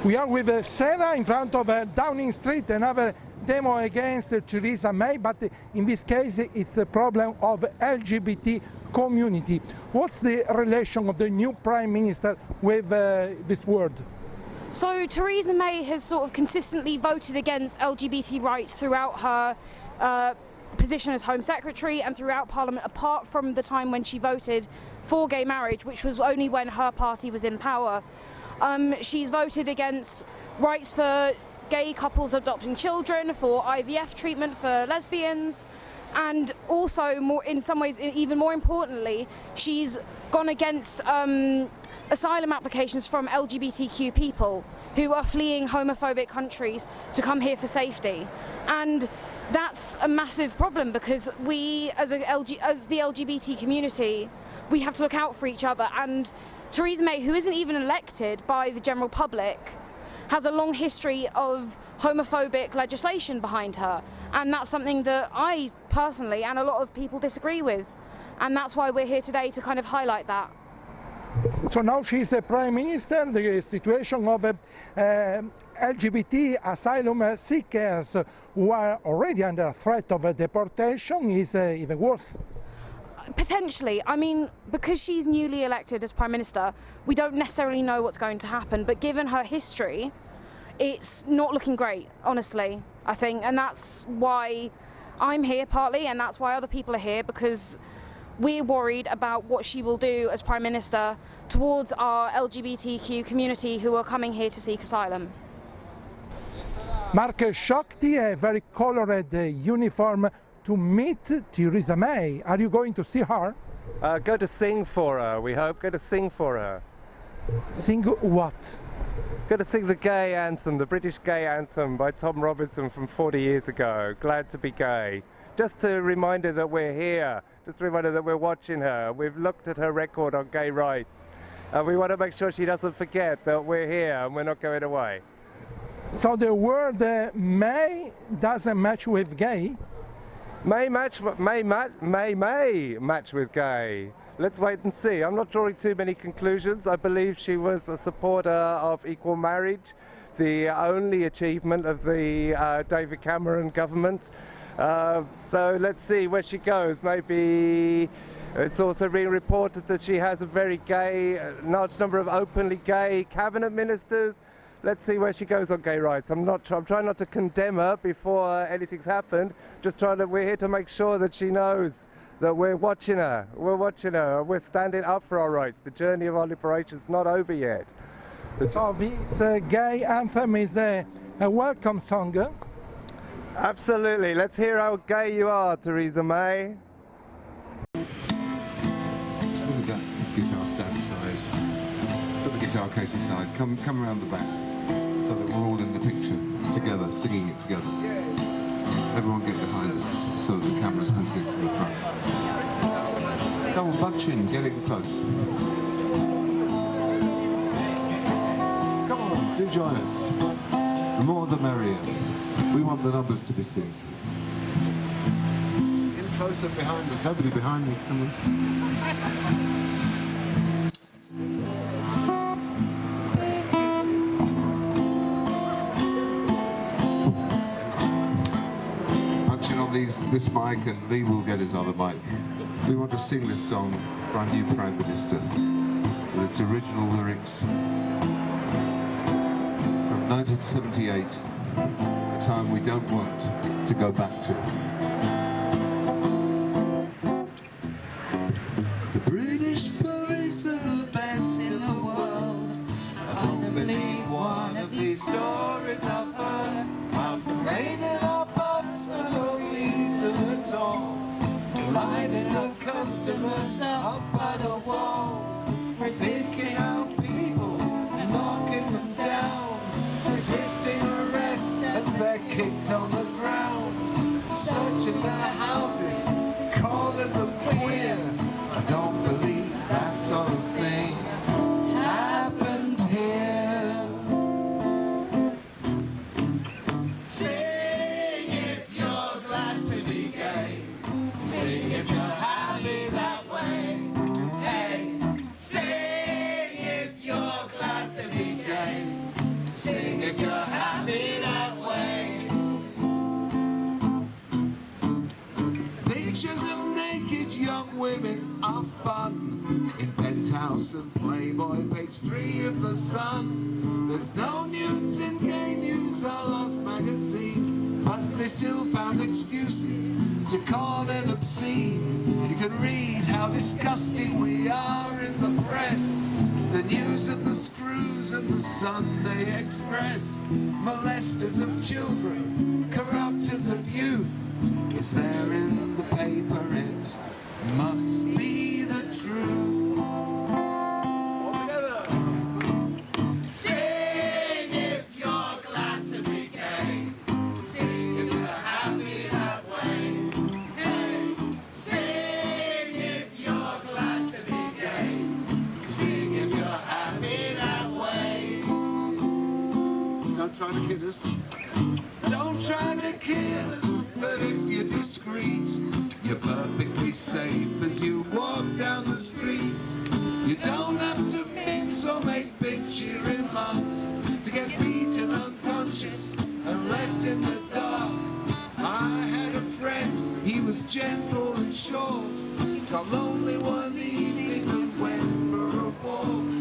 We are with Sarah in front of Downing Street, another demo against Theresa May, but in this case it's the problem of LGBT community. What's the relation of the new Prime Minister with this word? So Theresa May has sort of consistently voted against LGBT rights throughout her position as Home Secretary and throughout Parliament, apart from the time when she voted for gay marriage, which was only when her party was in power. She's voted against rights for gay couples adopting children, for IVF treatment for lesbians, and also, in some ways, even more importantly, she's gone against asylum applications from LGBTQ people who are fleeing homophobic countries to come here for safety. And that's a massive problem because we, as the LGBT community, we have to look out for each other. And Theresa May, who isn't even elected by the general public, has a long history of homophobic legislation behind her, and that's something that I personally and a lot of people disagree with, and that's why we're here today to kind of highlight that. So now she's the Prime Minister, the situation of LGBT asylum seekers who are already under threat of deportation is even worse. Potentially. I mean, because she's newly elected as Prime Minister, we don't necessarily know what's going to happen, but given her history, it's not looking great, honestly, I think, and that's why I'm here partly, and that's why other people are here, because we're worried about what she will do as Prime Minister towards our LGBTQ community who are coming here to seek asylum. Mark Shakti, a very coloured uniform to meet Theresa May. Are you going to see her? Go to sing for her, we hope. Go to sing for her. Sing what? Go to sing the gay anthem, the British gay anthem by Tom Robinson from 40 years ago, Glad to be Gay. Just a reminder that we're here, just a reminder that we're watching her. We've looked at her record on gay rights, and we want to make sure she doesn't forget that we're here and we're not going away. So the word May doesn't match with gay? May match with gay. Let's wait and see. I'm not drawing too many conclusions. I believe she was a supporter of equal marriage, the only achievement of the David Cameron government. So let's see where she goes. Maybe it's also being reported that she has a very gay, large number of openly gay cabinet ministers. Let's see where she goes on gay rights. I'm trying not to condemn her before anything's happened. We're here to make sure that she knows that we're watching her. We're watching her. We're standing up for our rights. The journey of our liberation is not over yet. So this gay anthem is a welcome song. Absolutely. Let's hear how gay you are, Theresa May. Let's move that guitar stand aside. Put the guitar case aside. Come around the back so that we're all in the picture together, singing it together. Everyone get behind us so that the cameras can see us from the front. Come on, bunch in, get in close. Come on, do join us. The more the merrier. We want the numbers to be seen. In closer behind us. Nobody behind me. Come on. This mic, and Lee will get his other mic. We want to sing this song for our new Prime Minister with its original lyrics from 1978, a time we don't want to go back to. The British police are the best in the world. I don't believe one of these stories I've heard. I'm parading our pubs for no reason at all. Lining up customers up by the wall. We're thinking out people, knocking them down, resisting arrest as they're kicked on the ground, searching their houses, calling them queer. I don't believe that sort of thing happened here. Sing if you're glad to be gay. Sing if you're happy that way. Hey. fun. In Penthouse and Playboy, page 3 of The Sun. There's no nudes in Gay News, our last magazine, but they still found excuses to call it obscene. You can read how disgusting we are in the press. The news of the screws and the Sunday Express. Molesters of children, corrupters of youth. It's there in the paper, it must be the truth. All together. Sing if you're glad to be gay. Sing if you're happy that way. Hey, sing if you're glad to be gay. Sing if you're happy that way. Don't try to kid us. Don't try to kill us. But if you're discreet, you're perfectly safe as you walk down the street. You don't have to mince or make bitchy remarks to get beaten unconscious and left in the dark. I had a friend, he was gentle and short, got lonely one evening and went for a walk.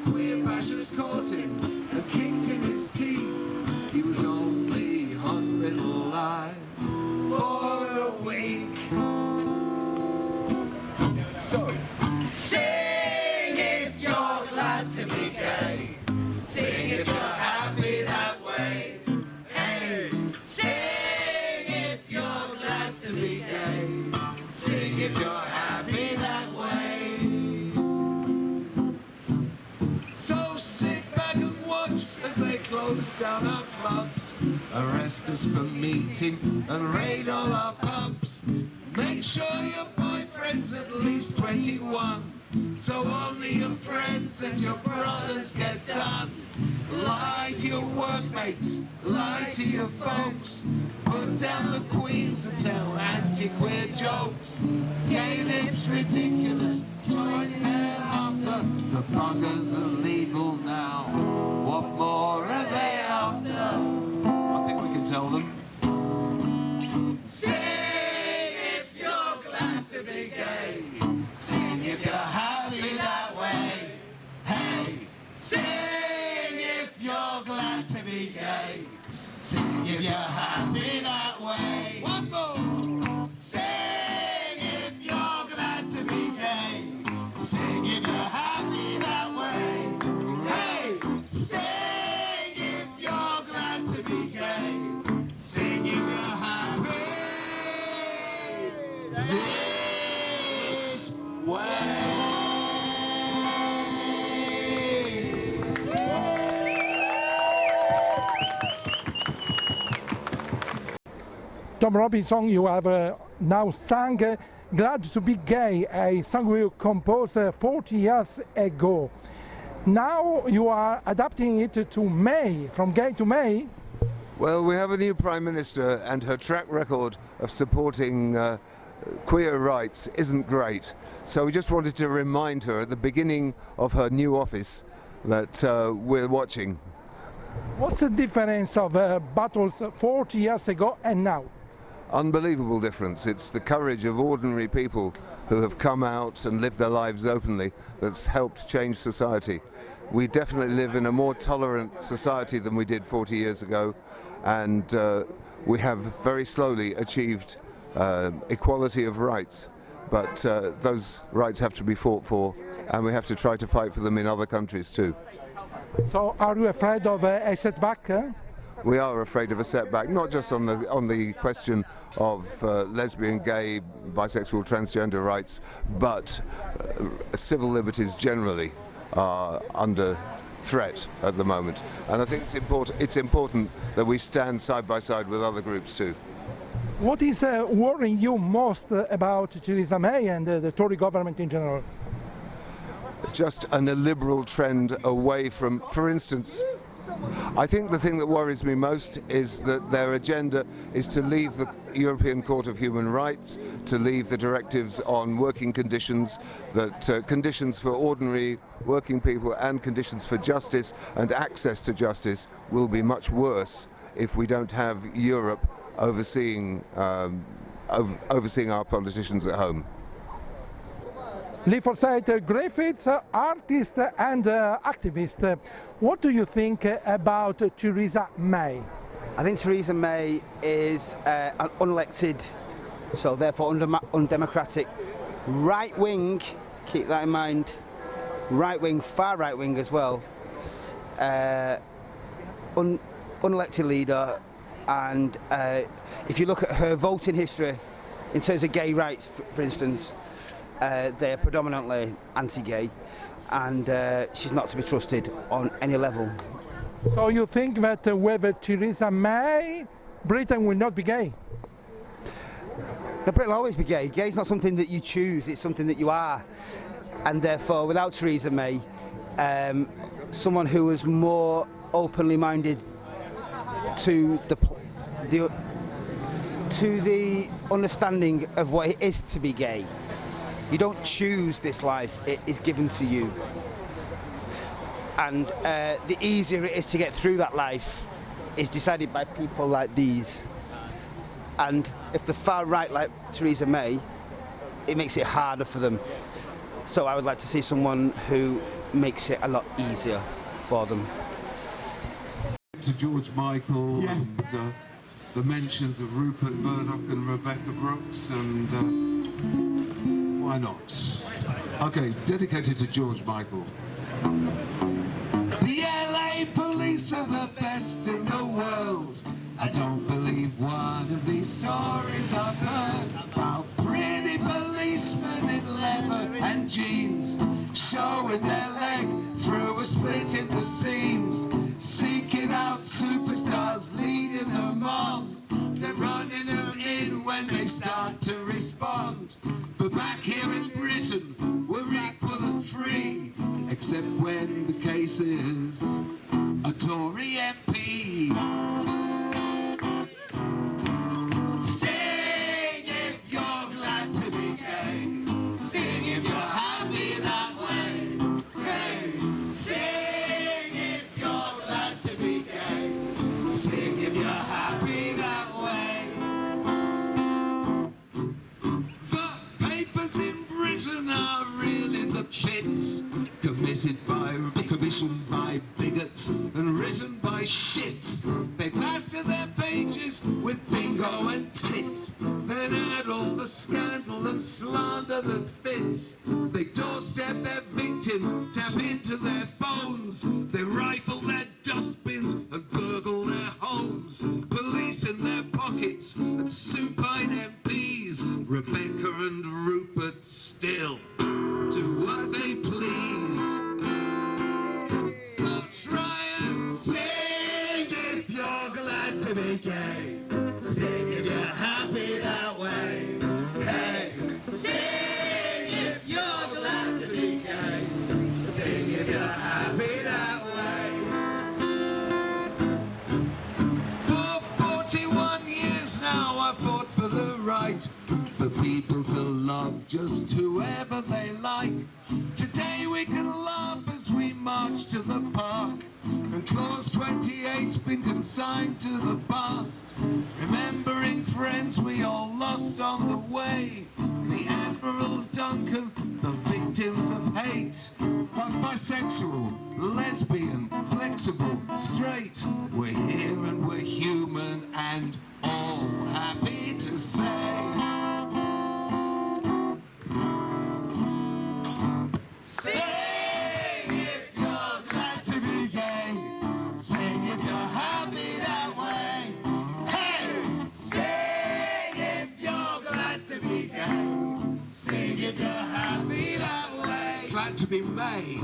Queer bashers caught him and kicked in his teeth. He was only hospitalized for a week. So, sing if you're glad to be gay. Sing if you're happy that way. Hey, sing if you're glad to be gay. Sing if you're happy that way. So sit back and watch as they close down our clubs, arrest us for meeting and raid all our pubs. Make sure your boyfriend's at least 21, so only your friends and your brothers get done. Lie to your workmates, lie to your folks, put down the queens and tell anti-queer jokes. Gay lips ridiculous, join thereafter. The buggers are legal now, what more are they after? I think we can tell them. Sing if you're glad to be gay. Sing if you're happy that way. Hey, sing if you're glad to be gay. Sing if you're happy that way. One more. Sing if you're glad to be gay. Sing if you're happy that way. Hey, sing if you're glad to be gay. Sing if you're happy this way. Tom Robinson, you have now sung Glad to be Gay, a song you composed 40 years ago. Now you are adapting it to May, from Gay to May. Well, we have a new Prime Minister and her track record of supporting queer rights isn't great. So we just wanted to remind her at the beginning of her new office that we're watching. What's the difference of battles 40 years ago and now? Unbelievable difference. It's the courage of ordinary people who have come out and lived their lives openly that's helped change society. We definitely live in a more tolerant society than we did 40 years ago, and we have very slowly achieved equality of rights, but those rights have to be fought for, and we have to try to fight for them in other countries too. So are you afraid of a setback? We are afraid of a setback, not just on the question of lesbian, gay, bisexual, transgender rights, but civil liberties generally are under threat at the moment. And I think it's important that we stand side by side with other groups too. What is worrying you most about Theresa May and the Tory government in general? Just an illiberal trend away from, for instance, I think the thing that worries me most is that their agenda is to leave the European Court of Human Rights, to leave the directives on working conditions, that conditions for ordinary working people and conditions for justice and access to justice will be much worse if we don't have Europe overseeing our politicians at home. Lee Forsyth Griffiths, artist and activist. What do you think about Theresa May? I think Theresa May is an unelected, so therefore undemocratic, right-wing, keep that in mind, right-wing, far right-wing as well, unelected leader, and if you look at her voting history in terms of gay rights, for instance, they're predominantly anti-gay, and she's not to be trusted on any level. So you think that with Theresa May, Britain will not be gay? No, Britain will always be gay. Gay is not something that you choose, it's something that you are. And therefore, without Theresa May, someone who was more openly minded to the understanding of what it is to be gay. You don't choose this life, it is given to you. And the easier it is to get through that life is decided by people like these. And if the far right, like Theresa May, it makes it harder for them. So I would like to see someone who makes it a lot easier for them. To George Michael, yes. And the mentions of Rupert Murdoch and Rebecca Brooks, and why not? Okay, dedicated to George Michael. The LA police are the best in the world. I don't believe one of these stories I've heard about pretty policemen in leather and jeans, showing their leg through a split in the seams, seeking out superstars, leading them on, then running them in when they start to respond. But back here in Britain, we're equal and free, except when the case is a Tory MP. Sing if you're glad to be gay. Sing if you're happy that way. Hey. Sing if you're glad to be gay. Sing if you're happy that way. The papers in Britain are really the pits, commissioned by bigots and written by shits. They plaster their pages with bingo and tits, then add all the scandal and slander that fits. They doorstep their victims, tap into their phones, they rifle their dustbins and burgle their homes, police in their pockets and supine MPs. Rebecca and Rupert still do what they please. So try and sing if you're glad to be gay. Sing if you're happy that way. Hey, sing if you're glad to be gay. Sing if you're happy that way. For 41 years now I fought for the right for people to love just whoever they like. Today we can laugh as we march to the park, and Clause 28's been consigned to the past, remembering friends we all lost on the way. The Admiral Duncan, the victims of hate, bisexual, lesbian, flexible, straight. We're here and we're human and all happy to say. Sing if you're glad to be gay. Sing if you're happy that way. Hey! Sing if you're glad to be gay. Sing if you're happy that way. Glad to be May.